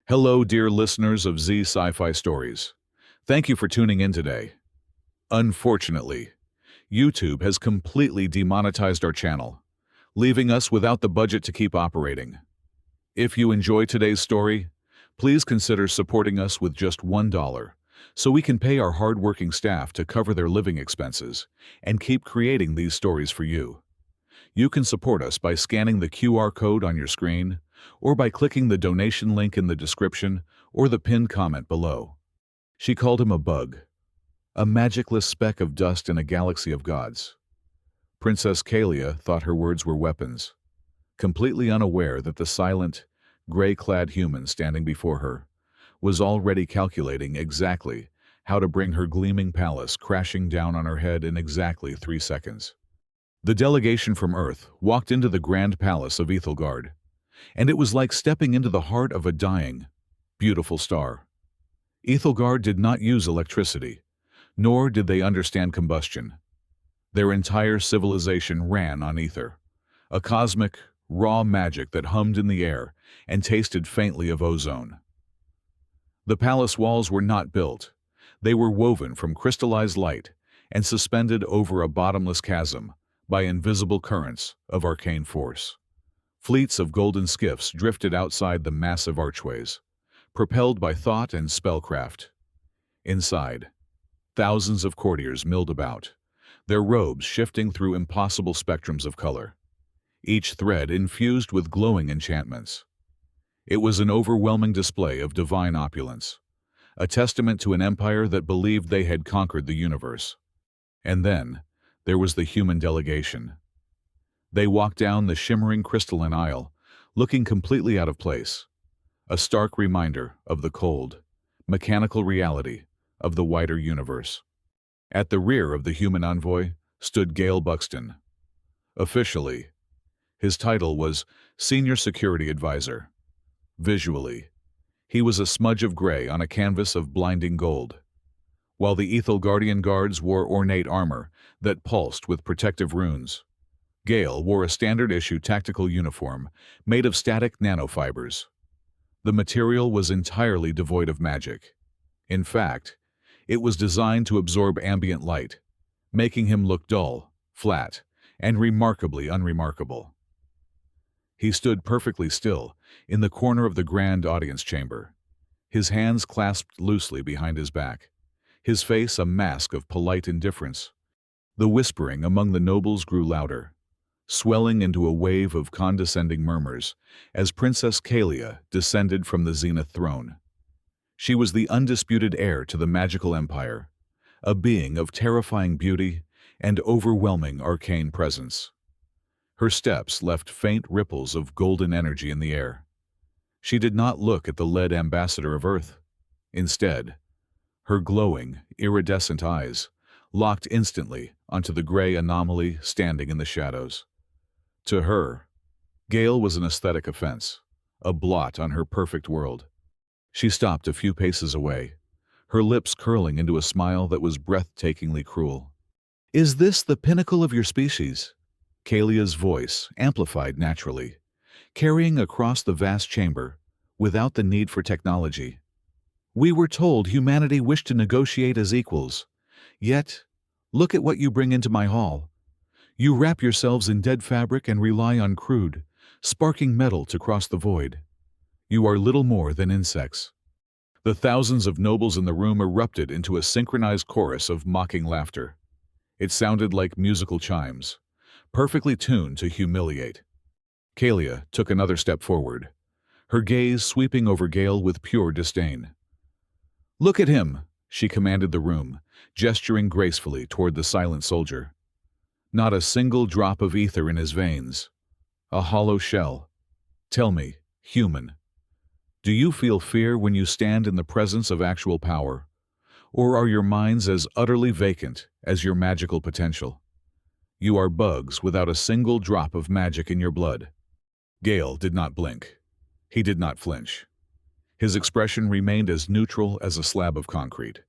Hello, dear listeners of Z Sci-Fi Stories. Thank you for tuning in today. Unfortunately, YouTube has completely demonetized our channel, leaving us without the budget to keep operating. If you enjoy today's story, please consider supporting us with just $1 so we can pay our hard-working staff to cover their living expenses and keep creating these stories for you. You can support us by scanning the QR code on your screen or by clicking the donation link in the description or the pinned comment below. She called him a bug, a magicless speck of dust in a galaxy of gods. Princess Kalia thought her words were weapons, completely unaware that the silent, gray-clad human standing before her was already calculating exactly how to bring her gleaming palace crashing down on her head in exactly 3 seconds. The delegation from Earth walked into the grand palace of Ethelgard, and it was like stepping into the heart of a dying, beautiful star. Ethelgard did not use electricity, nor did they understand combustion. Their entire civilization ran on ether, a cosmic, raw magic that hummed in the air and tasted faintly of ozone. The palace walls were not built. They were woven from crystallized light and suspended over a bottomless chasm by invisible currents of arcane force. Fleets of golden skiffs drifted outside the massive archways, propelled by thought and spellcraft. Inside, thousands of courtiers milled about, their robes shifting through impossible spectrums of color, each thread infused with glowing enchantments. It was an overwhelming display of divine opulence, a testament to an empire that believed they had conquered the universe. And then, there was the human delegation. They walked down the shimmering crystalline aisle, looking completely out of place, a stark reminder of the cold, mechanical reality of the wider universe. At the rear of the human envoy stood Gale Buxton. Officially, his title was Senior Security Advisor. Visually, he was a smudge of gray on a canvas of blinding gold, while the Ethelgardian guards wore ornate armor that pulsed with protective runes. Gale wore a standard-issue tactical uniform made of static nanofibers. The material was entirely devoid of magic. In fact, it was designed to absorb ambient light, making him look dull, flat, and remarkably unremarkable. He stood perfectly still in the corner of the grand audience chamber, his hands clasped loosely behind his back, his face a mask of polite indifference. The whispering among the nobles grew louder, swelling into a wave of condescending murmurs as Princess Kalia descended from the zenith throne. She was the undisputed heir to the magical empire, a being of terrifying beauty and overwhelming arcane presence. Her steps left faint ripples of golden energy in the air. She did not look at the lead ambassador of Earth. Instead, her glowing, iridescent eyes locked instantly onto the gray anomaly standing in the shadows. To her, Gale was an aesthetic offense, a blot on her perfect world. She stopped a few paces away, her lips curling into a smile that was breathtakingly cruel. "Is this the pinnacle of your species?" Kalia's voice amplified naturally, carrying across the vast chamber without the need for technology. "We were told humanity wished to negotiate as equals. Yet, look at what you bring into my hall. You wrap yourselves in dead fabric and rely on crude, sparking metal to cross the void. You are little more than insects." The thousands of nobles in the room erupted into a synchronized chorus of mocking laughter. It sounded like musical chimes, perfectly tuned to humiliate. Kalia took another step forward, her gaze sweeping over Gale with pure disdain. "Look at him," she commanded the room, gesturing gracefully toward the silent soldier. Not a single drop of ether in his veins. A hollow shell. Tell me, human, do you feel fear when you stand in the presence of actual power? Or are your minds as utterly vacant as your magical potential? You are bugs without a single drop of magic in your blood. Gale did not blink. He did not flinch. His expression remained as neutral as a slab of concrete.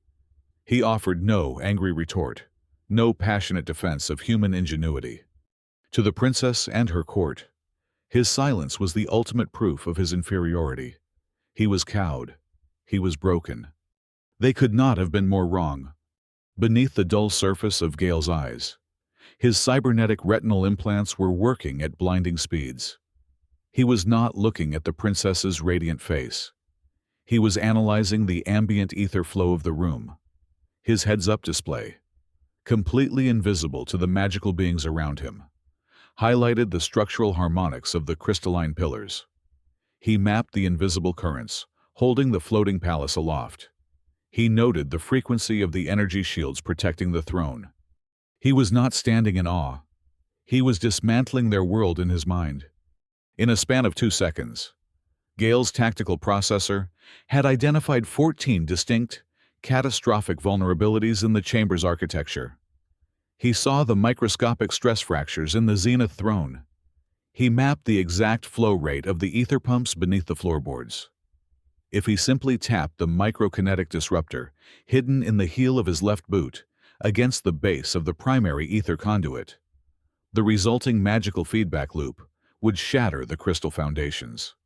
He offered no angry retort, no passionate defense of human ingenuity. To the princess and her court, his silence was the ultimate proof of his inferiority. He was cowed. He was broken. They could not have been more wrong. Beneath the dull surface of Gale's eyes, his cybernetic retinal implants were working at blinding speeds. He was not looking at the princess's radiant face. He was analyzing the ambient ether flow of the room. His heads-up display, completely invisible to the magical beings around him, highlighted the structural harmonics of the crystalline pillars. He mapped the invisible currents, holding the floating palace aloft. He noted the frequency of the energy shields protecting the throne. He was not standing in awe. He was dismantling their world in his mind. In a span of 2 seconds, Gale's tactical processor had identified 14 distinct, catastrophic vulnerabilities in the chamber's architecture. He saw the microscopic stress fractures in the zenith throne. He mapped the exact flow rate of the ether pumps beneath the floorboards. If he simply tapped the microkinetic disruptor hidden in the heel of his left boot against the base of the primary ether conduit, the resulting magical feedback loop would shatter the crystal foundations.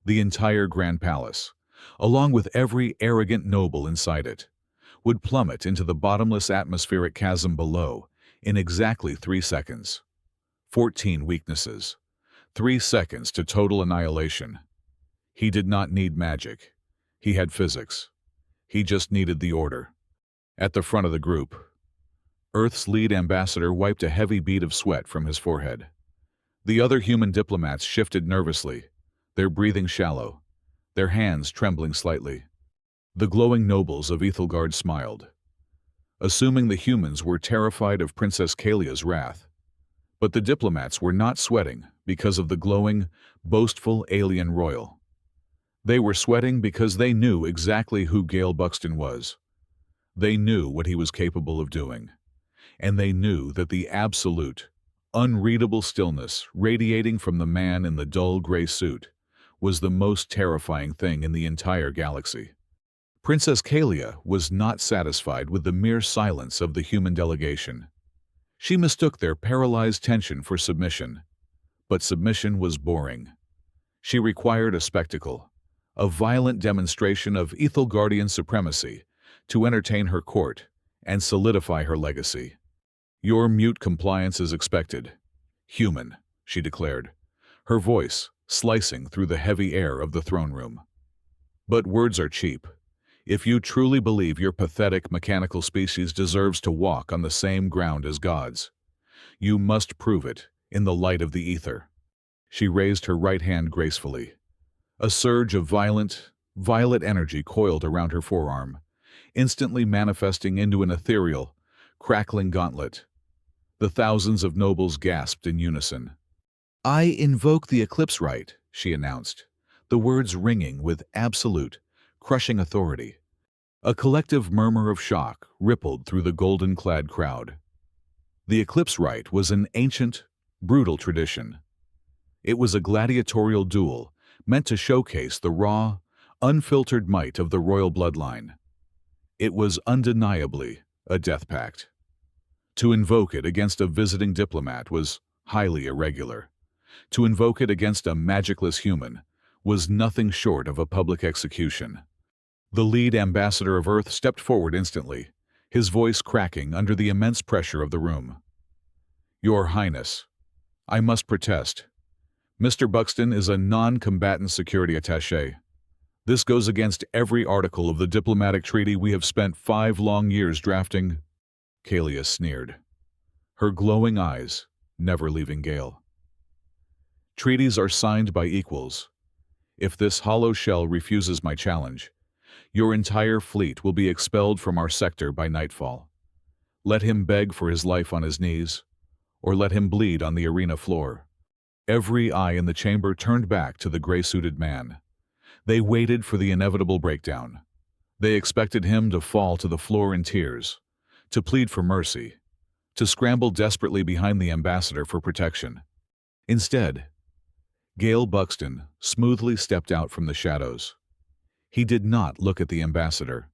The entire Grand Palace, along with every arrogant noble inside it, would plummet into the bottomless atmospheric chasm below in exactly 3 seconds. 14 weaknesses. 3 seconds to total annihilation. He did not need magic. He had physics. He just needed the order. At the front of the group, Earth's lead ambassador wiped a heavy bead of sweat from his forehead. The other human diplomats shifted nervously, their breathing shallow, their hands trembling slightly. The glowing nobles of Ethelgard smiled, assuming the humans were terrified of Princess Kalia's wrath. But the diplomats were not sweating because of the glowing, boastful alien royal. They were sweating because they knew exactly who Gale Buxton was. They knew what he was capable of doing. And they knew that the absolute, unreadable stillness radiating from the man in the dull gray suit was the most terrifying thing in the entire galaxy. Princess Kalia was not satisfied with the mere silence of the human delegation. She mistook their paralyzed tension for submission. But submission was boring. She required a spectacle, a violent demonstration of Ethelgardian supremacy to entertain her court and solidify her legacy. "Your mute compliance is expected. Human," she declared, her voice slicing through the heavy air of the throne room. "But words are cheap. If you truly believe your pathetic mechanical species deserves to walk on the same ground as gods, you must prove it in the light of the ether." She raised her right hand gracefully. A surge of violet energy coiled around her forearm, instantly manifesting into an ethereal, crackling gauntlet. The thousands of nobles gasped in unison. "I invoke the eclipse rite," she announced, the words ringing with absolute, crushing authority. A collective murmur of shock rippled through the golden-clad crowd. The eclipse rite was an ancient, brutal tradition. It was a gladiatorial duel meant to showcase the raw, unfiltered might of the royal bloodline. It was undeniably a death pact. To invoke it against a visiting diplomat was highly irregular. To invoke it against a magicless human was nothing short of a public execution. The lead ambassador of Earth stepped forward instantly, his voice cracking under the immense pressure of the room. "Your Highness, I must protest. Mr. Buxton is a non-combatant security attaché. This goes against every article of the diplomatic treaty we have spent 5 long years drafting." Kalia sneered, her glowing eyes never leaving Gale. "Treaties are signed by equals. If this hollow shell refuses my challenge, your entire fleet will be expelled from our sector by nightfall. Let him beg for his life on his knees, or let him bleed on the arena floor." Every eye in the chamber turned back to the gray-suited man. They waited for the inevitable breakdown. They expected him to fall to the floor in tears, to plead for mercy, to scramble desperately behind the ambassador for protection. Instead, Gale Buxton smoothly stepped out from the shadows. He did not look at the ambassador.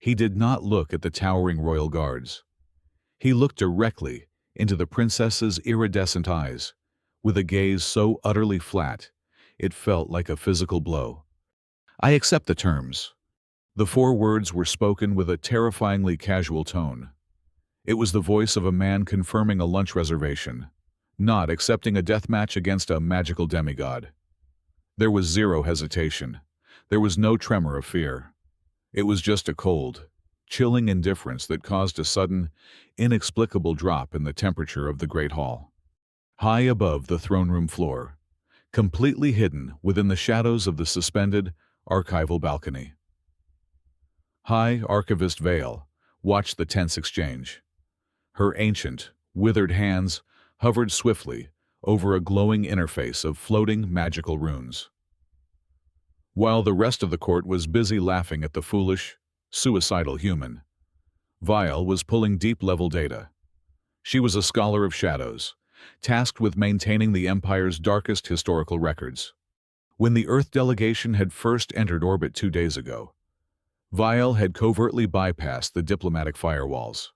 He did not look at the towering royal guards. He looked directly into the princess's iridescent eyes, with a gaze so utterly flat, it felt like a physical blow. I accept the terms. The four words were spoken with a terrifyingly casual tone. It was the voice of a man confirming a lunch reservation, not accepting a death match against a magical demigod. There was zero hesitation. There was no tremor of fear. It was just a cold, chilling indifference that caused a sudden, inexplicable drop in the temperature of the great hall. High above the throne room floor, completely hidden within the shadows of the suspended, archival balcony. High Archivist Vale watched the tense exchange. Her ancient, withered hands hovered swiftly over a glowing interface of floating magical runes. While the rest of the court was busy laughing at the foolish, suicidal human, Vile was pulling deep-level data. She was a scholar of shadows, tasked with maintaining the Empire's darkest historical records. When the Earth delegation had first entered orbit 2 days ago, Vile had covertly bypassed the diplomatic firewalls.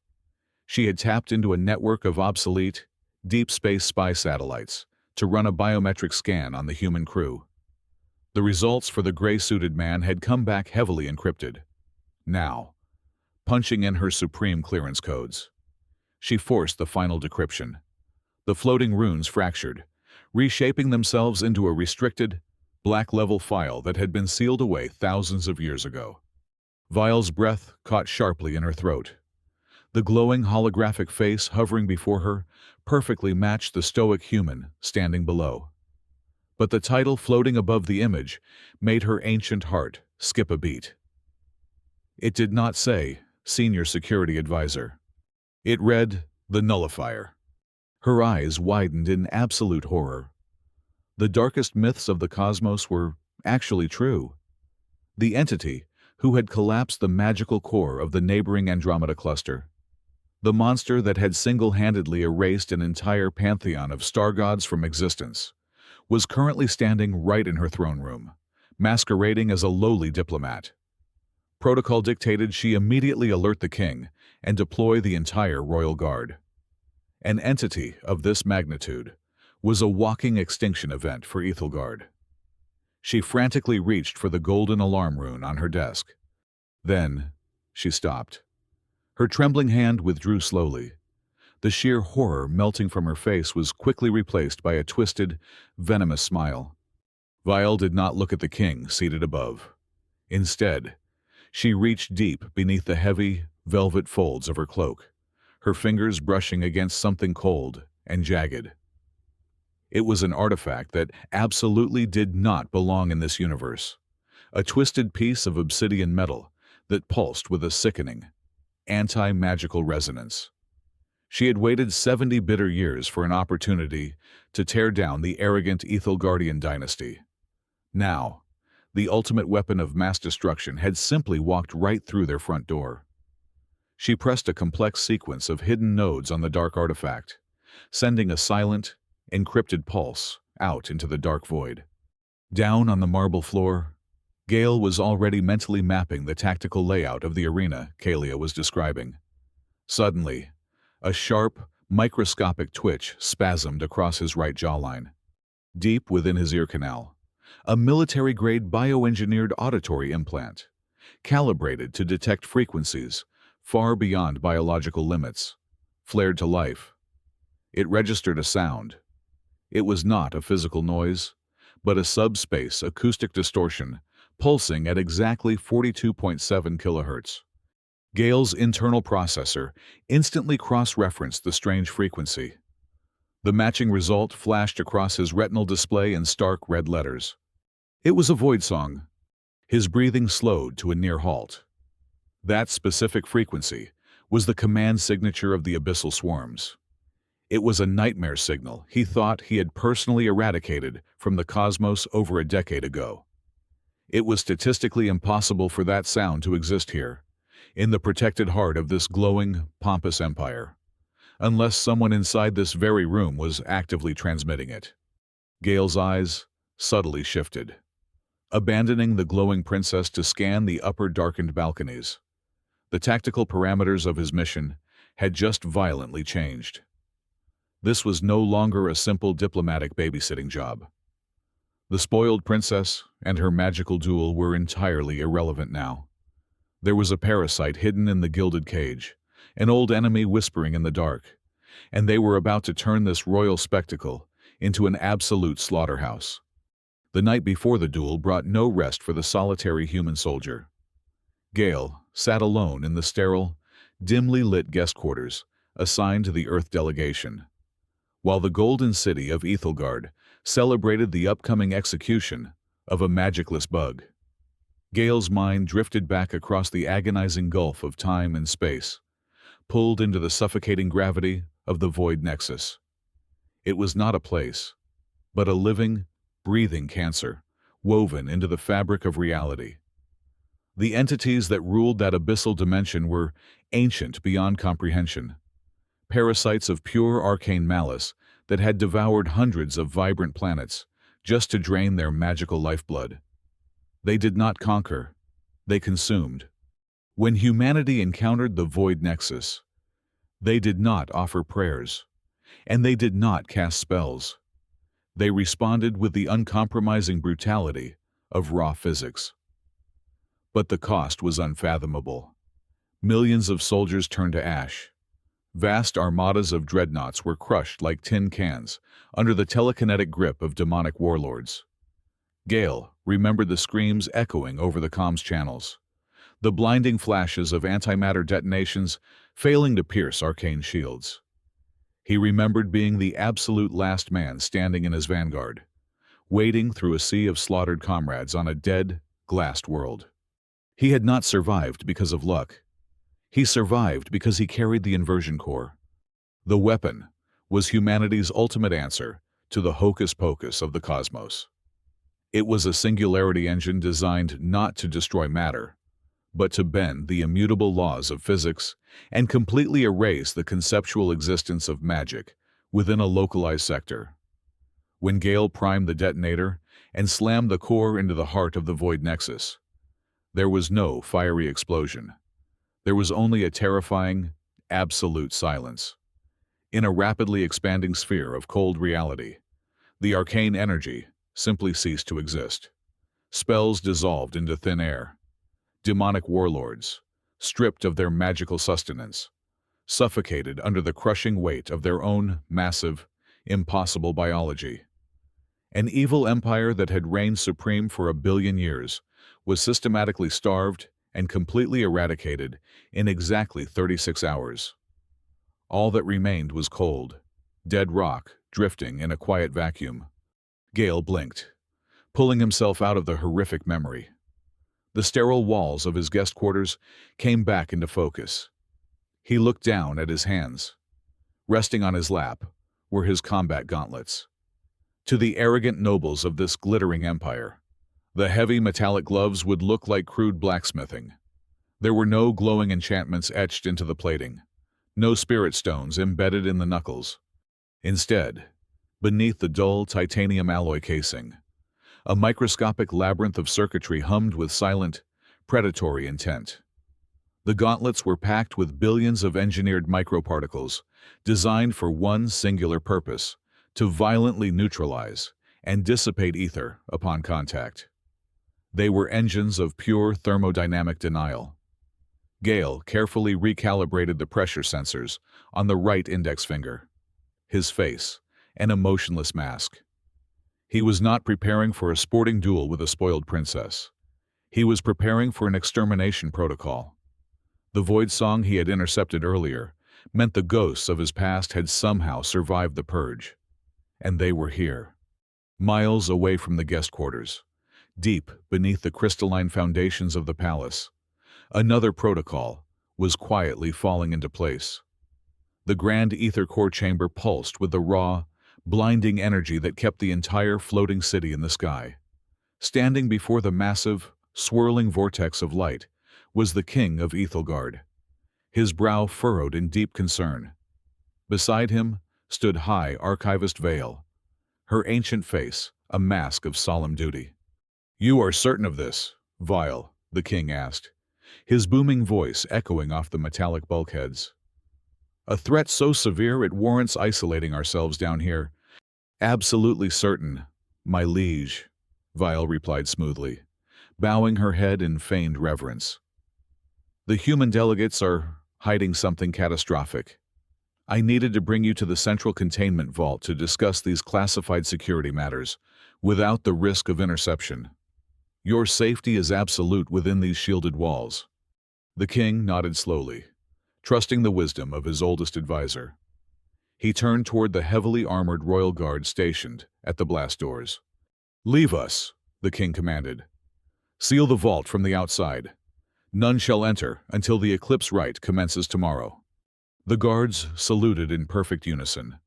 She had tapped into a network of obsolete, deep space spy satellites to run a biometric scan on the human crew. The results for the gray-suited man had come back heavily encrypted. Now, punching in her supreme clearance codes, she forced the final decryption. The floating runes fractured, reshaping themselves into a restricted, black-level file that had been sealed away thousands of years ago. Vile's breath caught sharply in her throat. The glowing holographic face hovering before her perfectly matched the stoic human standing below. But the title floating above the image made her ancient heart skip a beat. It did not say Senior Security Advisor. It read The Nullifier. Her eyes widened in absolute horror. The darkest myths of the cosmos were actually true. The entity who had collapsed the magical core of the neighboring Andromeda cluster, the monster that had single-handedly erased an entire pantheon of star gods from existence, was currently standing right in her throne room, masquerading as a lowly diplomat. Protocol dictated she immediately alert the king and deploy the entire royal guard. An entity of this magnitude was a walking extinction event for Ethelgard. She frantically reached for the golden alarm rune on her desk. Then, she stopped. Her trembling hand withdrew slowly. The sheer horror melting from her face was quickly replaced by a twisted, venomous smile. Vile did not look at the king seated above. Instead, she reached deep beneath the heavy, velvet folds of her cloak, her fingers brushing against something cold and jagged. It was an artifact that absolutely did not belong in this universe. A twisted piece of obsidian metal that pulsed with a sickening, anti-magical resonance. She had waited 70 bitter years for an opportunity to tear down the arrogant Ethelgardian dynasty. Now, the ultimate weapon of mass destruction had simply walked right through their front door. She pressed a complex sequence of hidden nodes on the dark artifact, sending a silent, encrypted pulse out into the dark void. Down on the marble floor, Gale was already mentally mapping the tactical layout of the arena Kalia was describing. Suddenly, a sharp, microscopic twitch spasmed across his right jawline. Deep within his ear canal, a military-grade bioengineered auditory implant, calibrated to detect frequencies far beyond biological limits, flared to life. It registered a sound. It was not a physical noise, but a subspace acoustic distortion pulsing at exactly 42.7 kilohertz. Gale's internal processor instantly cross-referenced the strange frequency. The matching result flashed across his retinal display in stark red letters. It was a void song. His breathing slowed to a near halt. That specific frequency was the command signature of the abyssal swarms. It was a nightmare signal he thought he had personally eradicated from the cosmos over a decade ago. It was statistically impossible for that sound to exist here, in the protected heart of this glowing, pompous empire, unless someone inside this very room was actively transmitting it. Gale's eyes subtly shifted, abandoning the glowing princess to scan the upper darkened balconies. The tactical parameters of his mission had just violently changed. This was no longer a simple diplomatic babysitting job. The spoiled princess and her magical duel were entirely irrelevant now. There was a parasite hidden in the gilded cage, an old enemy whispering in the dark, and they were about to turn this royal spectacle into an absolute slaughterhouse. The night before the duel brought no rest for the solitary human soldier. Gale sat alone in the sterile, dimly lit guest quarters assigned to the Earth delegation, while the golden city of Ethelgard celebrated the upcoming execution of a magicless bug. Gale's mind drifted back across the agonizing gulf of time and space, pulled into the suffocating gravity of the Void Nexus. It was not a place, but a living, breathing cancer, woven into the fabric of reality. The entities that ruled that abyssal dimension were ancient beyond comprehension, parasites of pure arcane malice that had devoured hundreds of vibrant planets just to drain their magical lifeblood. They did not conquer, they consumed. When humanity encountered the Void Nexus, they did not offer prayers, and they did not cast spells. They responded with the uncompromising brutality of raw physics. But the cost was unfathomable. Millions of soldiers turned to ash. Vast armadas of dreadnoughts were crushed like tin cans under the telekinetic grip of demonic warlords. Gale remembered the screams echoing over the comms channels, the blinding flashes of antimatter detonations failing to pierce arcane shields. He remembered being the absolute last man standing in his vanguard, wading through a sea of slaughtered comrades on a dead, glassed world. He had not survived because of luck. He survived because he carried the inversion core. The weapon was humanity's ultimate answer to the hocus-pocus of the cosmos. It was a singularity engine designed not to destroy matter, but to bend the immutable laws of physics and completely erase the conceptual existence of magic within a localized sector. When Gale primed the detonator and slammed the core into the heart of the Void Nexus, there was no fiery explosion. There was only a terrifying, absolute silence. In a rapidly expanding sphere of cold reality, the arcane energy simply ceased to exist. Spells dissolved into thin air. Demonic warlords, stripped of their magical sustenance, suffocated under the crushing weight of their own massive, impossible biology. An evil empire that had reigned supreme for 1 billion years was systematically starved and completely eradicated in exactly 36 hours. All that remained was cold, dead rock drifting in a quiet vacuum. Gale blinked, pulling himself out of the horrific memory. The sterile walls of his guest quarters came back into focus. He looked down at his hands. Resting on his lap were his combat gauntlets. To the arrogant nobles of this glittering empire, the heavy metallic gloves would look like crude blacksmithing. There were no glowing enchantments etched into the plating, no spirit stones embedded in the knuckles. Instead, beneath the dull titanium alloy casing, a microscopic labyrinth of circuitry hummed with silent, predatory intent. The gauntlets were packed with billions of engineered microparticles, designed for one singular purpose: to violently neutralize and dissipate ether upon contact. They were engines of pure thermodynamic denial. Gale carefully recalibrated the pressure sensors on the right index finger. His face, an emotionless mask. He was not preparing for a sporting duel with a spoiled princess. He was preparing for an extermination protocol. The void song he had intercepted earlier meant the ghosts of his past had somehow survived the purge. And they were here, miles away from the guest quarters, deep beneath the crystalline foundations of the palace. Another protocol was quietly falling into place. The grand ether core chamber pulsed with the raw, blinding energy that kept the entire floating city in the sky. Standing before the massive, swirling vortex of light was the king of Ethelgard, his brow furrowed in deep concern. Beside him stood High Archivist Vale, her ancient face a mask of solemn duty. "You are certain of this, Vile?" the king asked, his booming voice echoing off the metallic bulkheads. "A threat so severe it warrants isolating ourselves down here." "Absolutely certain, my liege," Vial replied smoothly, bowing her head in feigned reverence. The human delegates are hiding something catastrophic. I needed to bring you to the central containment vault to discuss these classified security matters, without the risk of interception. Your safety is absolute within these shielded walls. The king nodded slowly, trusting the wisdom of his oldest advisor. He turned toward the heavily armored royal guard stationed at the blast doors. "Leave us," the king commanded. "Seal the vault from the outside. None shall enter until the eclipse rite commences tomorrow." The guards saluted in perfect unison,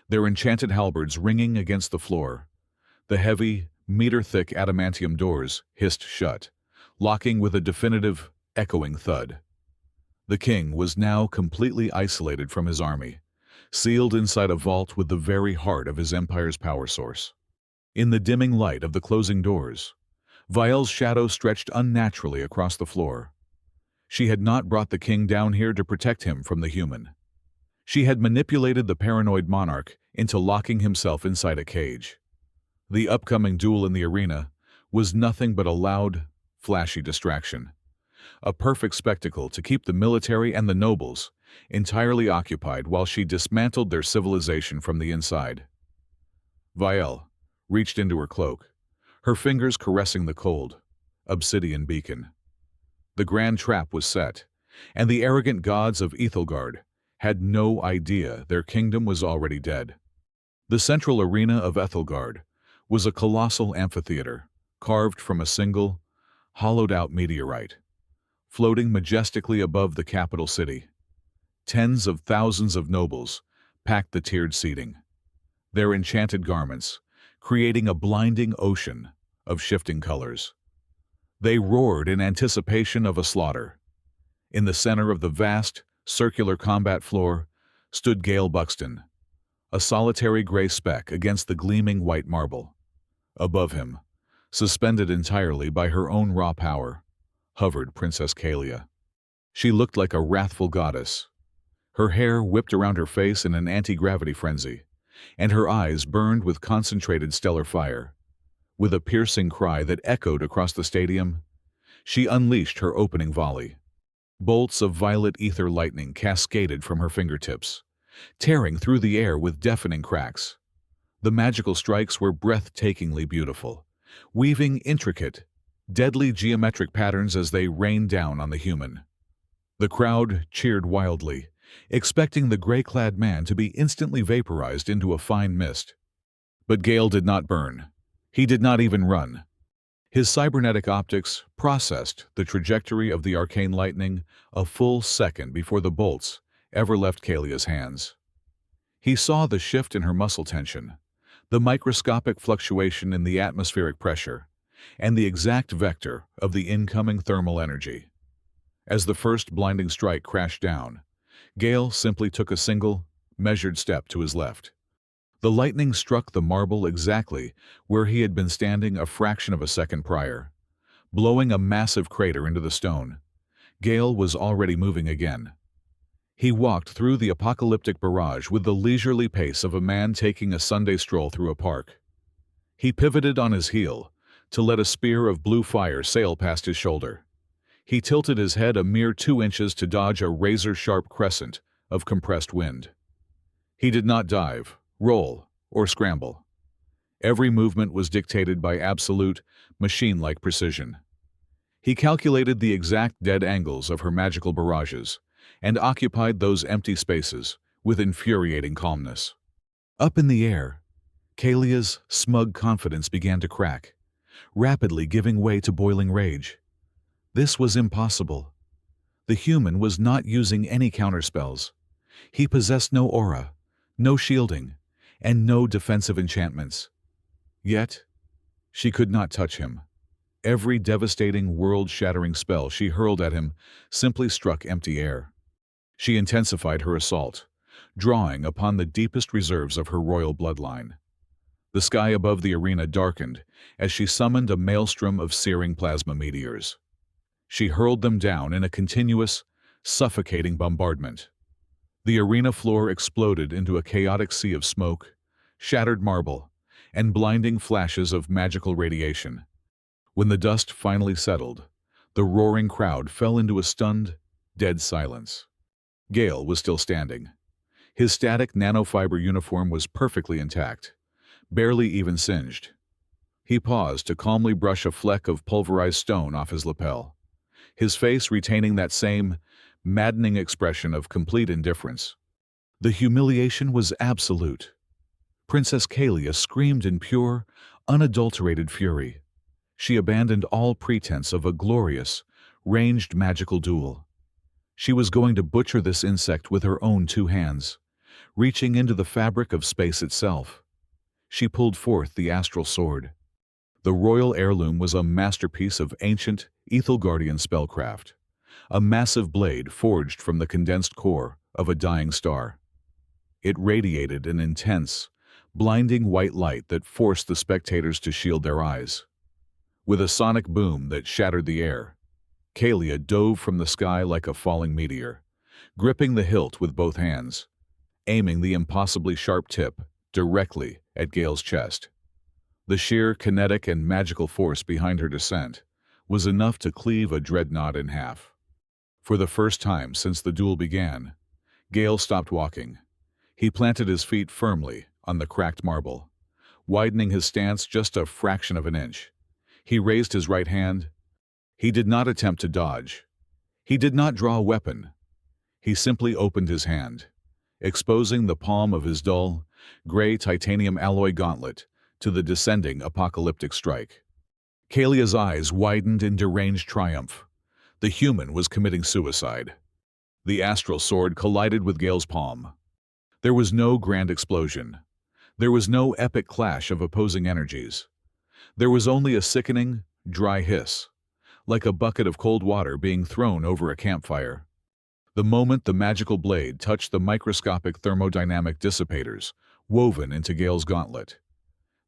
their enchanted halberds ringing against the floor. The heavy, meter-thick adamantium doors hissed shut, locking with a definitive, echoing thud. The king was now completely isolated from his army, sealed inside a vault with the very heart of his empire's power source. In the dimming light of the closing doors, Vial's shadow stretched unnaturally across the floor. She had not brought the king down here to protect him from the human. She had manipulated the paranoid monarch into locking himself inside a cage. The upcoming duel in the arena was nothing but a loud, flashy distraction. A perfect spectacle to keep the military and the nobles entirely occupied while she dismantled their civilization from the inside. Vial reached into her cloak, her fingers caressing the cold, obsidian beacon. The grand trap was set, and the arrogant gods of Ethelgard had no idea their kingdom was already dead. The central arena of Ethelgard was a colossal amphitheater, carved from a single, hollowed-out meteorite, floating majestically above the capital city. Tens of thousands of nobles packed the tiered seating, their enchanted garments creating a blinding ocean of shifting colors. They roared in anticipation of a slaughter. In the center of the vast, circular combat floor stood Gale Buxton, a solitary gray speck against the gleaming white marble. Above him, suspended entirely by her own raw power, hovered Princess Kalia. She looked like a wrathful goddess. Her hair whipped around her face in an anti-gravity frenzy, and her eyes burned with concentrated stellar fire. With a piercing cry that echoed across the stadium, she unleashed her opening volley. Bolts of violet ether lightning cascaded from her fingertips, tearing through the air with deafening cracks. The magical strikes were breathtakingly beautiful, weaving intricate, deadly geometric patterns as they rained down on the human. The crowd cheered wildly, expecting the gray-clad man to be instantly vaporized into a fine mist. But Gale did not burn. He did not even run. His cybernetic optics processed the trajectory of the arcane lightning a full second before the bolts ever left Kalia's hands. He saw the shift in her muscle tension, the microscopic fluctuation in the atmospheric pressure, and the exact vector of the incoming thermal energy. As the first blinding strike crashed down, Gale simply took a single, measured step to his left. The lightning struck the marble exactly where he had been standing a fraction of a second prior, blowing a massive crater into the stone. Gale was already moving again. He walked through the apocalyptic barrage with the leisurely pace of a man taking a Sunday stroll through a park. He pivoted on his heel to let a spear of blue fire sail past his shoulder. He tilted his head a mere 2 inches to dodge a razor-sharp crescent of compressed wind. He did not dive, roll, or scramble. Every movement was dictated by absolute, machine-like precision. He calculated the exact dead angles of her magical barrages and occupied those empty spaces with infuriating calmness. Up in the air, Kalia's smug confidence began to crack, rapidly giving way to boiling rage. This was impossible. The human was not using any counterspells. He possessed no aura, no shielding, and no defensive enchantments. Yet, she could not touch him. Every devastating, world-shattering spell she hurled at him simply struck empty air. She intensified her assault, drawing upon the deepest reserves of her royal bloodline. The sky above the arena darkened as she summoned a maelstrom of searing plasma meteors. She hurled them down in a continuous, suffocating bombardment. The arena floor exploded into a chaotic sea of smoke, shattered marble, and blinding flashes of magical radiation. When the dust finally settled, the roaring crowd fell into a stunned, dead silence. Gale was still standing. His static nanofiber uniform was perfectly intact, barely even singed. He paused to calmly brush a fleck of pulverized stone off his lapel, his face retaining that same maddening expression of complete indifference. The humiliation was absolute. Princess Kalia screamed in pure, unadulterated fury. She abandoned all pretense of a glorious, ranged magical duel. She was going to butcher this insect with her own two hands, reaching into the fabric of space itself. She pulled forth the astral sword. The royal heirloom was a masterpiece of ancient, Ethelgardian spellcraft, a massive blade forged from the condensed core of a dying star. It radiated an intense, blinding white light that forced the spectators to shield their eyes. With a sonic boom that shattered the air, Kalia dove from the sky like a falling meteor, gripping the hilt with both hands, aiming the impossibly sharp tip directly at Gale's chest. The sheer kinetic and magical force behind her descent was enough to cleave a dreadnought in half. For the first time since the duel began, Gale stopped walking. He planted his feet firmly on the cracked marble, widening his stance just a fraction of an inch. He raised his right hand. He did not attempt to dodge. He did not draw a weapon. He simply opened his hand, exposing the palm of his dull, gray titanium alloy gauntlet to the descending apocalyptic strike. Kalia's eyes widened in deranged triumph. The human was committing suicide. The astral sword collided with Gale's palm. There was no grand explosion. There was no epic clash of opposing energies. There was only a sickening, dry hiss, like a bucket of cold water being thrown over a campfire. The moment the magical blade touched the microscopic thermodynamic dissipators woven into Gale's gauntlet,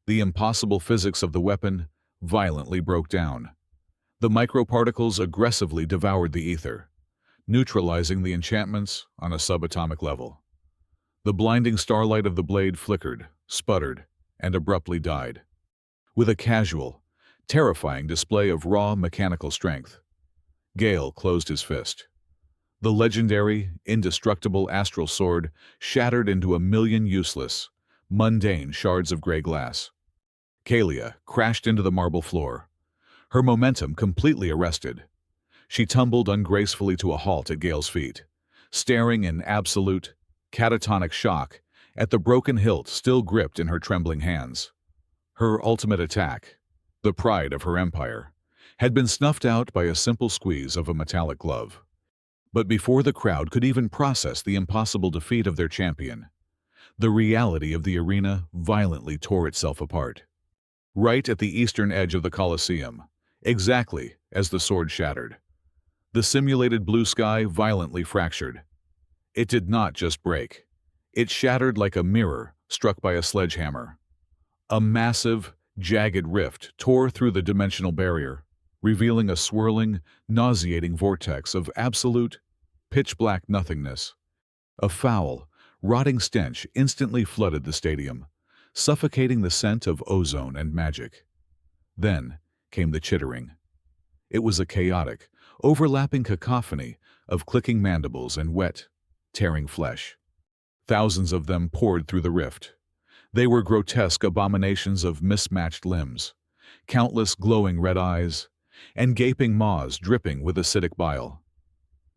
the impossible physics of the weapon violently broke down. The microparticles aggressively devoured the ether, neutralizing the enchantments on a subatomic level. The blinding starlight of the blade flickered, sputtered, and abruptly died. With a casual, terrifying display of raw mechanical strength, Gale closed his fist. The legendary, indestructible astral sword shattered into a million useless, mundane shards of gray glass. Kalia crashed into the marble floor, her momentum completely arrested. She tumbled ungracefully to a halt at Gale's feet, staring in absolute, catatonic shock at the broken hilt still gripped in her trembling hands. Her ultimate attack, the pride of her empire, had been snuffed out by a simple squeeze of a metallic glove. But before the crowd could even process the impossible defeat of their champion, the reality of the arena violently tore itself apart. Right at the eastern edge of the Colosseum, exactly as the sword shattered, the simulated blue sky violently fractured. It did not just break. It shattered like a mirror struck by a sledgehammer. A massive, jagged rift tore through the dimensional barrier, revealing a swirling, nauseating vortex of absolute, pitch-black nothingness. A foul, rotting stench instantly flooded the stadium, suffocating the scent of ozone and magic. Then came the chittering. It was a chaotic, overlapping cacophony of clicking mandibles and wet, tearing flesh. Thousands of them poured through the rift. They were grotesque abominations of mismatched limbs, countless glowing red eyes, and gaping maws dripping with acidic bile.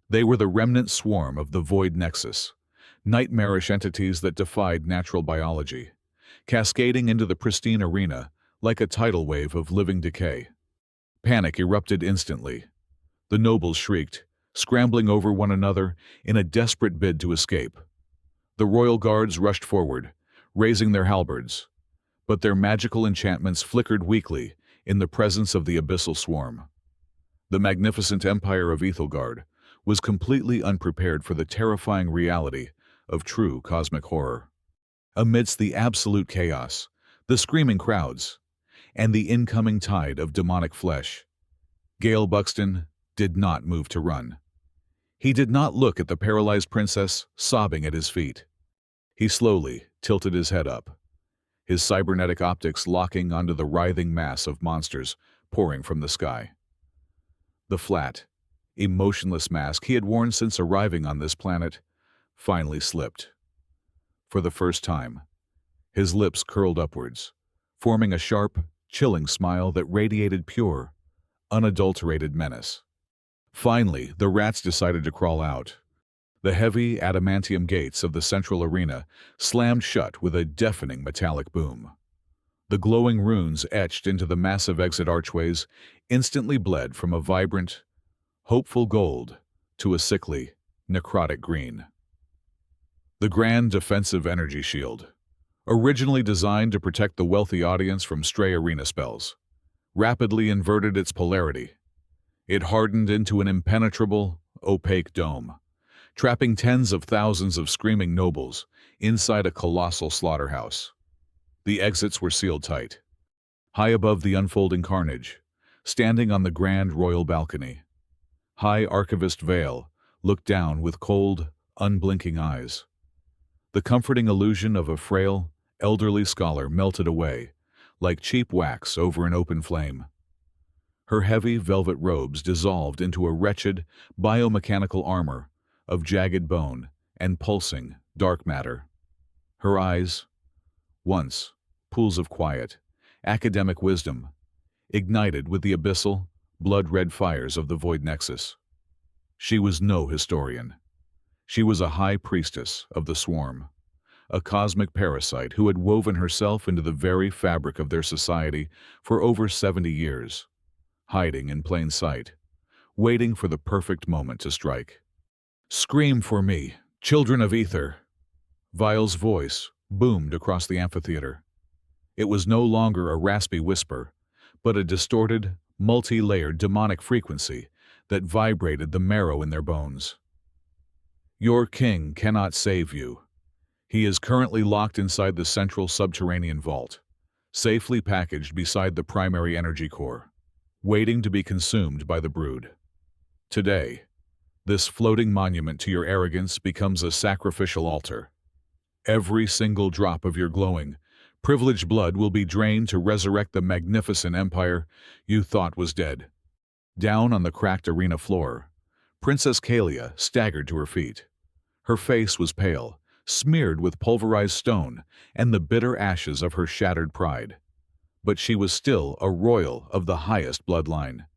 They were the remnant swarm of the void nexus, nightmarish entities that defied natural biology, cascading into the pristine arena like a tidal wave of living decay. Panic erupted instantly. The nobles shrieked, scrambling over one another in a desperate bid to escape. The royal guards rushed forward, raising their halberds, but their magical enchantments flickered weakly in the presence of the abyssal swarm. The magnificent empire of Ethelgard was completely unprepared for the terrifying reality of true cosmic horror. Amidst the absolute chaos, the screaming crowds, and the incoming tide of demonic flesh, Gale Buxton did not move to run. He did not look at the paralyzed princess sobbing at his feet. He slowly tilted his head up, his cybernetic optics locking onto the writhing mass of monsters pouring from the sky. The flat, emotionless mask he had worn since arriving on this planet finally slipped. For the first time, his lips curled upwards, forming a sharp, chilling smile that radiated pure, unadulterated menace. Finally, the rats decided to crawl out. The heavy adamantium gates of the central arena slammed shut with a deafening metallic boom. The glowing runes etched into the massive exit archways instantly bled from a vibrant, hopeful gold to a sickly, necrotic green. The Grand Defensive Energy Shield, originally designed to protect the wealthy audience from stray arena spells, rapidly inverted its polarity. It hardened into an impenetrable, opaque dome, trapping tens of thousands of screaming nobles inside a colossal slaughterhouse. The exits were sealed tight. High above the unfolding carnage, standing on the grand royal balcony, High Archivist Vale looked down with cold, unblinking eyes. The comforting illusion of a frail, elderly scholar melted away, like cheap wax over an open flame. Her heavy velvet robes dissolved into a wretched, biomechanical armor of jagged bone and pulsing, dark matter. Her eyes, once pools of quiet, academic wisdom, ignited with the abyssal, blood-red fires of the Void Nexus. She was no historian. She was a high priestess of the swarm, a cosmic parasite who had woven herself into the very fabric of their society for over 70 years, hiding in plain sight, waiting for the perfect moment to strike. "Scream for me, children of ether!" Vile's voice boomed across the amphitheater. It was no longer a raspy whisper, but a distorted, multi-layered demonic frequency that vibrated the marrow in their bones. "Your king cannot save you. He is currently locked inside the central subterranean vault, safely packaged beside the primary energy core, waiting to be consumed by the brood. Today, this floating monument to your arrogance becomes a sacrificial altar. Every single drop of your glowing, privileged blood will be drained to resurrect the magnificent empire you thought was dead." Down on the cracked arena floor, Princess Kalia staggered to her feet. Her face was pale, smeared with pulverized stone and the bitter ashes of her shattered pride. But she was still a royal of the highest bloodline.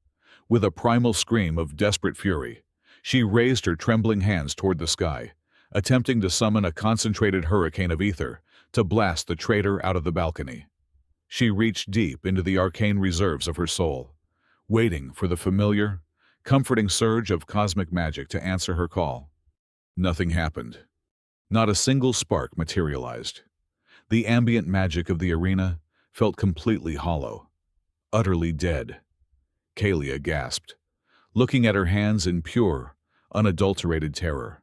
With a primal scream of desperate fury, she raised her trembling hands toward the sky, attempting to summon a concentrated hurricane of ether to blast the traitor out of the balcony. She reached deep into the arcane reserves of her soul, waiting for the familiar, comforting surge of cosmic magic to answer her call. Nothing happened. Not a single spark materialized. The ambient magic of the arena felt completely hollow, utterly dead. Kalia gasped, looking at her hands in pure, unadulterated terror.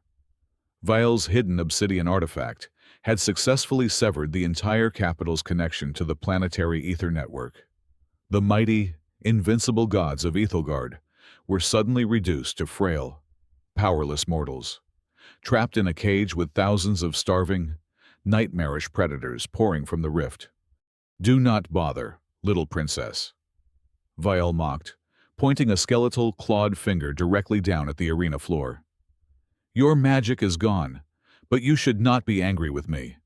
Vile's hidden obsidian artifact had successfully severed the entire capital's connection to the planetary ether network. The mighty, invincible gods of Ethelgard were suddenly reduced to frail, powerless mortals, trapped in a cage with thousands of starving, nightmarish predators pouring from the rift. "Do not bother, little princess," Vile mocked, pointing a skeletal, clawed finger directly down at the arena floor. "Your magic is gone, but you should not be angry with me.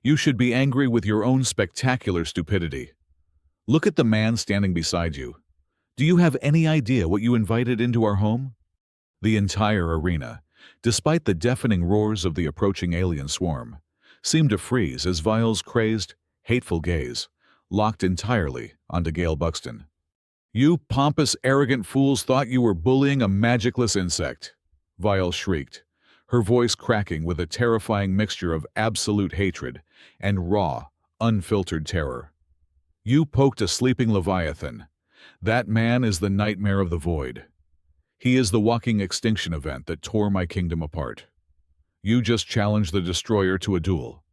You should be angry with your own spectacular stupidity. Look at the man standing beside you. Do you have any idea what you invited into our home?" The entire arena, despite the deafening roars of the approaching alien swarm, seemed to freeze as Vile's crazed, hateful gaze locked entirely onto Gale Buxton. "You pompous, arrogant fools thought you were bullying a magicless insect," Vile shrieked, her voice cracking with a terrifying mixture of absolute hatred and raw, unfiltered terror. "You poked a sleeping leviathan. That man is the nightmare of the void. He is the walking extinction event that tore my kingdom apart. You just challenged the destroyer to a duel."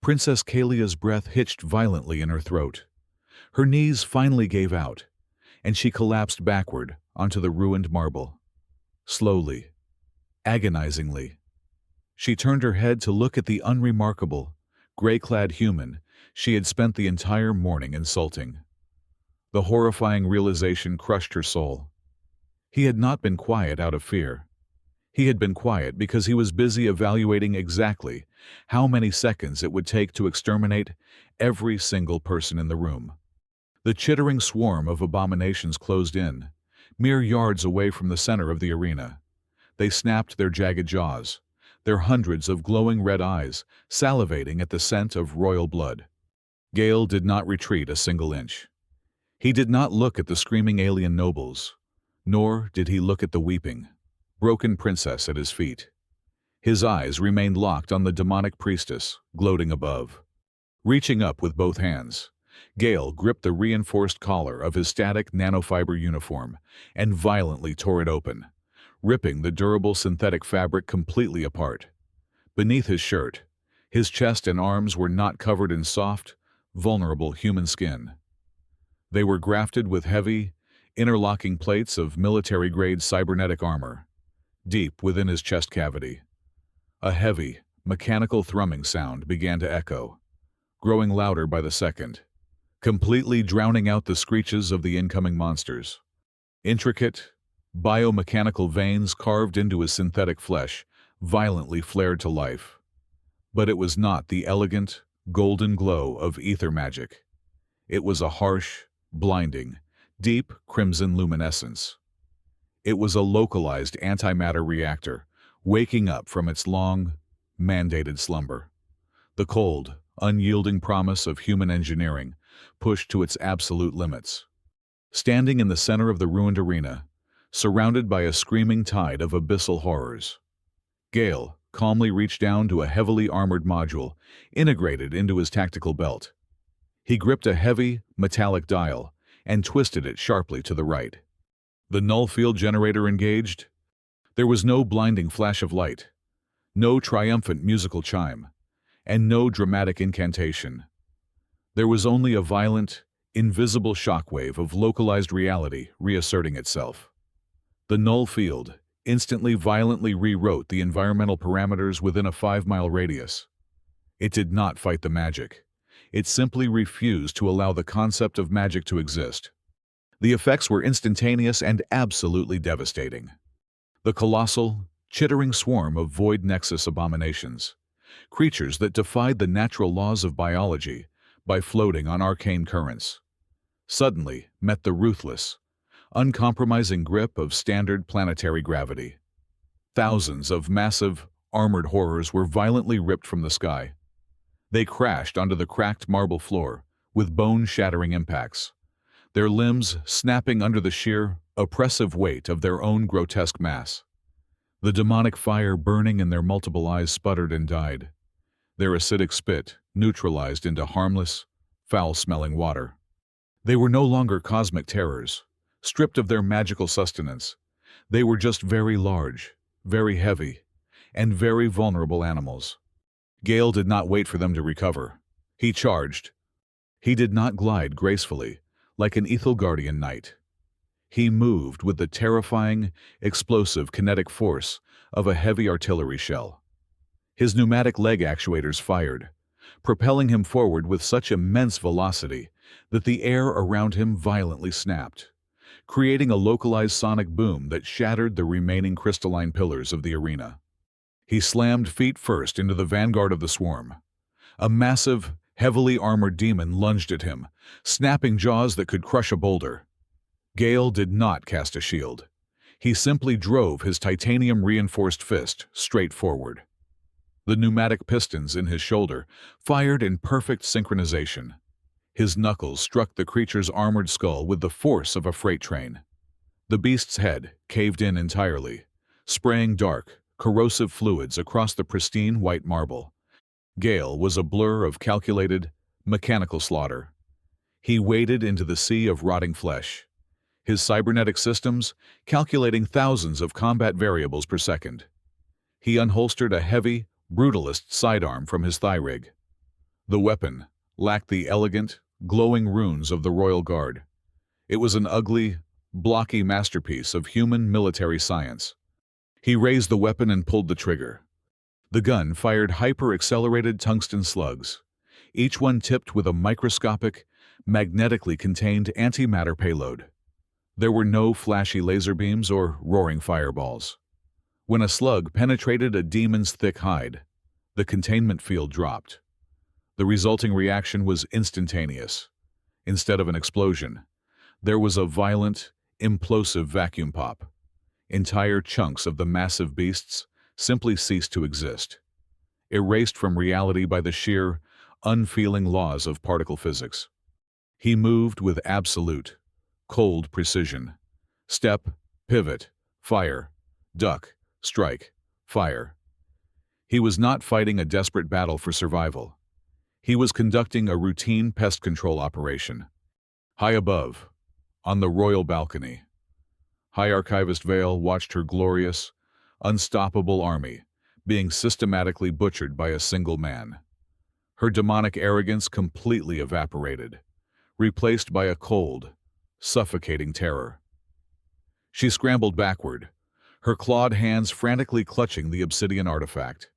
Princess Kalia's breath hitched violently in her throat. Her knees finally gave out, and she collapsed backward onto the ruined marble. Slowly, agonizingly, she turned her head to look at the unremarkable, gray-clad human she had spent the entire morning insulting. The horrifying realization crushed her soul. He had not been quiet out of fear. He had been quiet because he was busy evaluating exactly how many seconds it would take to exterminate every single person in the room. The chittering swarm of abominations closed in, mere yards away from the center of the arena. They snapped their jagged jaws, their hundreds of glowing red eyes salivating at the scent of royal blood. Gale did not retreat a single inch. He did not look at the screaming alien nobles, nor did he look at the weeping, broken princess at his feet. His eyes remained locked on the demonic priestess, gloating above. Reaching up with both hands, Gale gripped the reinforced collar of his static nanofiber uniform and violently tore it open, ripping the durable synthetic fabric completely apart. Beneath his shirt, his chest and arms were not covered in soft, vulnerable human skin. They were grafted with heavy, interlocking plates of military-grade cybernetic armor, deep within his chest cavity. A heavy, mechanical thrumming sound began to echo, growing louder by the second, completely drowning out the screeches of the incoming monsters. Intricate, biomechanical veins carved into his synthetic flesh violently flared to life. But it was not the elegant, golden glow of ether magic. It was a harsh, blinding, deep crimson luminescence. It was a localized antimatter reactor, waking up from its long, mandated slumber. The cold, unyielding promise of human engineering pushed to its absolute limits. Standing in the center of the ruined arena, surrounded by a screaming tide of abyssal horrors, Gale calmly reached down to a heavily armored module integrated into his tactical belt. He gripped a heavy, metallic dial and twisted it sharply to the right. The null field generator engaged. There was no blinding flash of light, no triumphant musical chime, and no dramatic incantation. There was only a violent, invisible shockwave of localized reality reasserting itself. The null field instantly violently rewrote the environmental parameters within a 5-mile radius. It did not fight the magic. It simply refused to allow the concept of magic to exist. The effects were instantaneous and absolutely devastating. The colossal, chittering swarm of void nexus abominations, creatures that defied the natural laws of biology by floating on arcane currents, suddenly met the ruthless, uncompromising grip of standard planetary gravity. Thousands of massive, armored horrors were violently ripped from the sky. They crashed onto the cracked marble floor with bone-shattering impacts, their limbs snapping under the sheer, oppressive weight of their own grotesque mass. The demonic fire burning in their multiple eyes sputtered and died, their acidic spit neutralized into harmless, foul-smelling water. They were no longer cosmic terrors, stripped of their magical sustenance. They were just very large, very heavy, and very vulnerable animals. Gale did not wait for them to recover. He charged. He did not glide gracefully, like an Ethelgardian knight. He moved with the terrifying, explosive kinetic force of a heavy artillery shell. His pneumatic leg actuators fired, propelling him forward with such immense velocity that the air around him violently snapped, creating a localized sonic boom that shattered the remaining crystalline pillars of the arena. He slammed feet first into the vanguard of the swarm. A massive, heavily armored demon lunged at him, snapping jaws that could crush a boulder. Gale did not cast a shield. He simply drove his titanium-reinforced fist straight forward. The pneumatic pistons in his shoulder fired in perfect synchronization. His knuckles struck the creature's armored skull with the force of a freight train. The beast's head caved in entirely, spraying dark, corrosive fluids across the pristine white marble. Gale was a blur of calculated, mechanical slaughter. He waded into the sea of rotting flesh, his cybernetic systems calculating thousands of combat variables per second. He unholstered a heavy, brutalist sidearm from his thigh rig. The weapon lacked the elegant, glowing runes of the Royal Guard. It was an ugly, blocky masterpiece of human military science. He raised the weapon and pulled the trigger. The gun fired hyper-accelerated tungsten slugs, each one tipped with a microscopic, magnetically contained antimatter payload. There were no flashy laser beams or roaring fireballs. When a slug penetrated a demon's thick hide, the containment field dropped. The resulting reaction was instantaneous. Instead of an explosion, there was a violent, implosive vacuum pop. Entire chunks of the massive beasts simply ceased to exist, erased from reality by the sheer, unfeeling laws of particle physics. He moved with absolute, cold precision. Step, pivot, fire, duck, strike, fire. He was not fighting a desperate battle for survival. He was conducting a routine pest control operation. High above, on the royal balcony, High Archivist Vale watched her glorious, unstoppable army being systematically butchered by a single man. Her demonic arrogance completely evaporated, replaced by a cold, suffocating terror. She scrambled backward, her clawed hands frantically clutching the obsidian artifact,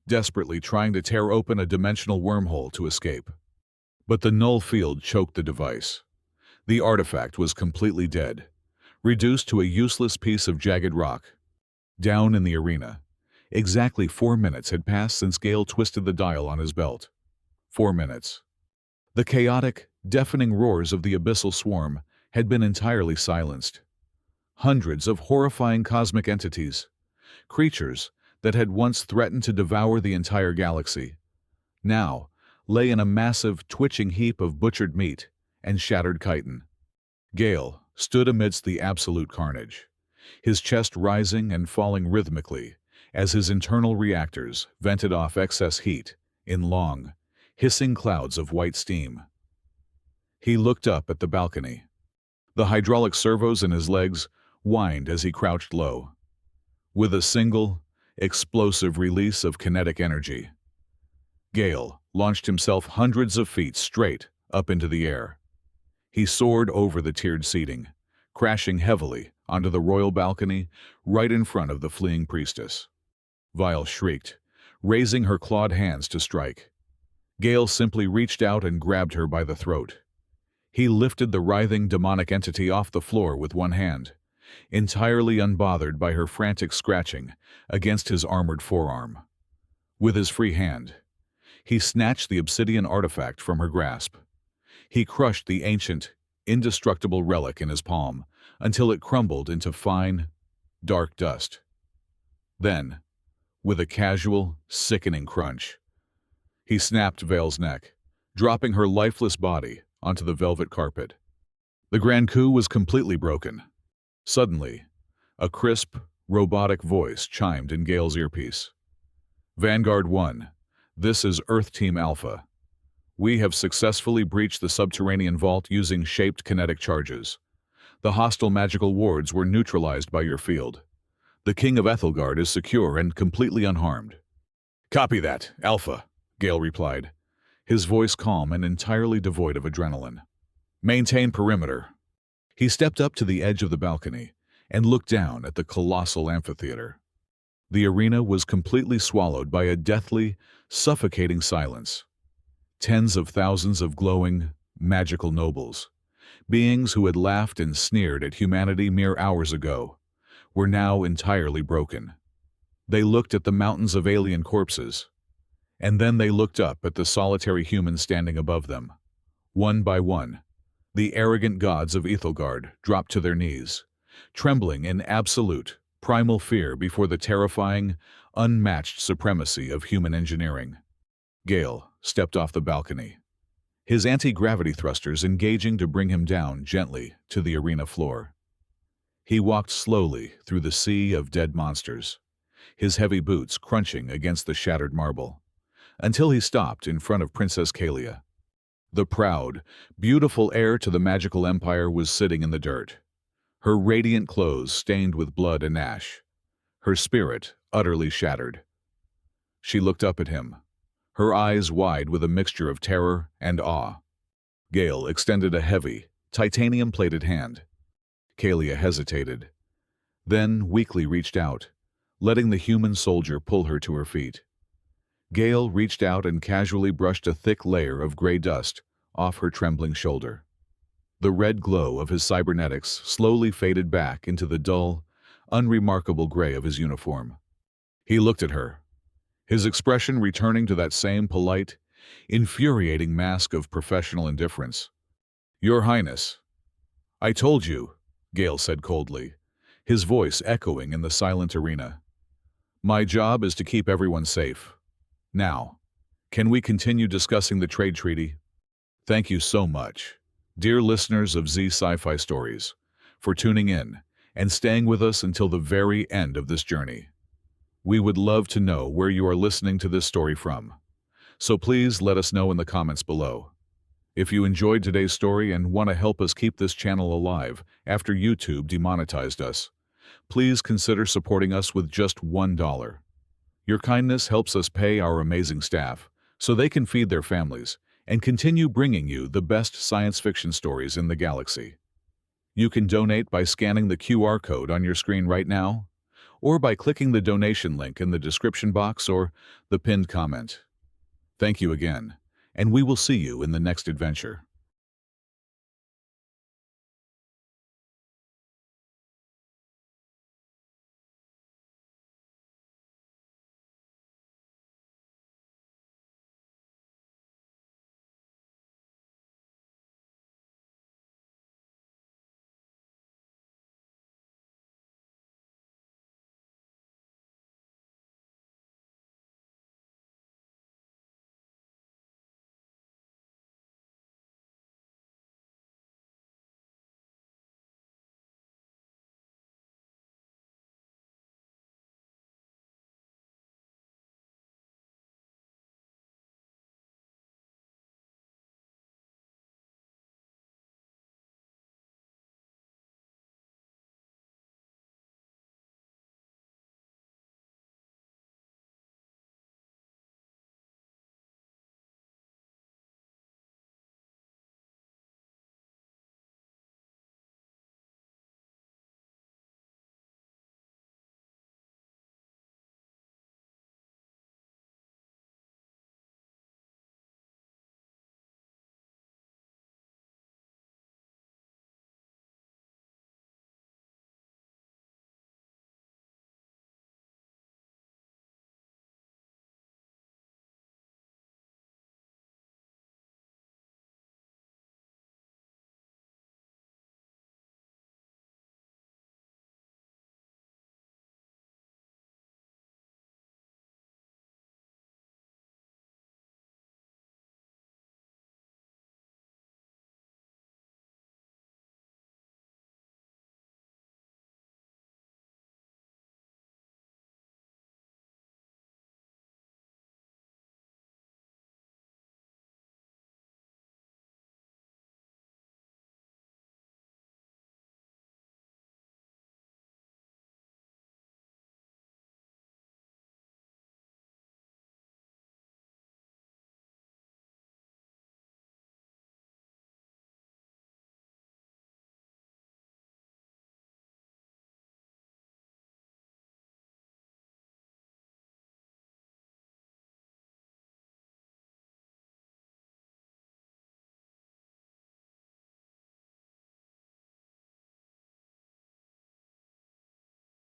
desperately trying to tear open a dimensional wormhole to escape. But the null field choked the device. The artifact was completely dead, reduced to a useless piece of jagged rock. Down in the arena, exactly 4 minutes had passed since Gale twisted the dial on his belt. 4 minutes. The chaotic, deafening roars of the abyssal swarm had been entirely silenced. Hundreds of horrifying cosmic entities, creatures that had once threatened to devour the entire galaxy, now lay in a massive, twitching heap of butchered meat and shattered chitin. Gale stood amidst the absolute carnage, his chest rising and falling rhythmically as his internal reactors vented off excess heat in long, hissing clouds of white steam. He looked up at the balcony. The hydraulic servos in his legs whined as he crouched low. With a single, explosive release of kinetic energy, Gale launched himself hundreds of feet straight up into the air. He soared over the tiered seating, crashing heavily onto the royal balcony right in front of the fleeing priestess. Vile shrieked, raising her clawed hands to strike. Gale simply reached out and grabbed her by the throat. He lifted the writhing demonic entity off the floor with one hand, entirely unbothered by her frantic scratching against his armored forearm. With his free hand, he snatched the obsidian artifact from her grasp. He crushed the ancient, indestructible relic in his palm until it crumbled into fine, dark dust. Then, with a casual, sickening crunch, he snapped Vale's neck, dropping her lifeless body onto the velvet carpet. The grand coup was completely broken. Suddenly, a crisp, robotic voice chimed in Gale's earpiece. "Vanguard 1, this is Earth Team Alpha. We have successfully breached the subterranean vault using shaped kinetic charges. The hostile magical wards were neutralized by your field. The King of Ethelgard is secure and completely unharmed." "Copy that, Alpha," Gale replied, his voice calm and entirely devoid of adrenaline. "Maintain perimeter." He stepped up to the edge of the balcony and looked down at the colossal amphitheater. The arena was completely swallowed by a deathly, suffocating silence. Tens of thousands of glowing, magical nobles, beings who had laughed and sneered at humanity mere hours ago, were now entirely broken. They looked at the mountains of alien corpses, and then they looked up at the solitary humans standing above them. One by one, the arrogant gods of Ethelgard dropped to their knees, trembling in absolute, primal fear before the terrifying, unmatched supremacy of human engineering. Gale stepped off the balcony, his anti-gravity thrusters engaging to bring him down gently to the arena floor. He walked slowly through the sea of dead monsters, his heavy boots crunching against the shattered marble, until he stopped in front of Princess Kalia. The proud, beautiful heir to the magical empire was sitting in the dirt, her radiant clothes stained with blood and ash, her spirit utterly shattered. She looked up at him, her eyes wide with a mixture of terror and awe. Gale extended a heavy, titanium-plated hand. Kalia hesitated, then weakly reached out, letting the human soldier pull her to her feet. Gail reached out and casually brushed a thick layer of gray dust off her trembling shoulder. The red glow of his cybernetics slowly faded back into the dull, unremarkable gray of his uniform. He looked at her, his expression returning to that same polite, infuriating mask of professional indifference. "Your Highness." "I told you," Gale said coldly, his voice echoing in the silent arena. "My job is to keep everyone safe. Now, can we continue discussing the trade treaty?" Thank you so much, dear listeners of Z Sci-Fi Stories, for tuning in and staying with us until the very end of this journey. We would love to know where you are listening to this story from, so please let us know in the comments below. If you enjoyed today's story and want to help us keep this channel alive after YouTube demonetized us, please consider supporting us with just $1. Your kindness helps us pay our amazing staff so they can feed their families and continue bringing you the best science fiction stories in the galaxy. You can donate by scanning the QR code on your screen right now, or by clicking the donation link in the description box or the pinned comment. Thank you again, and we will see you in the next adventure.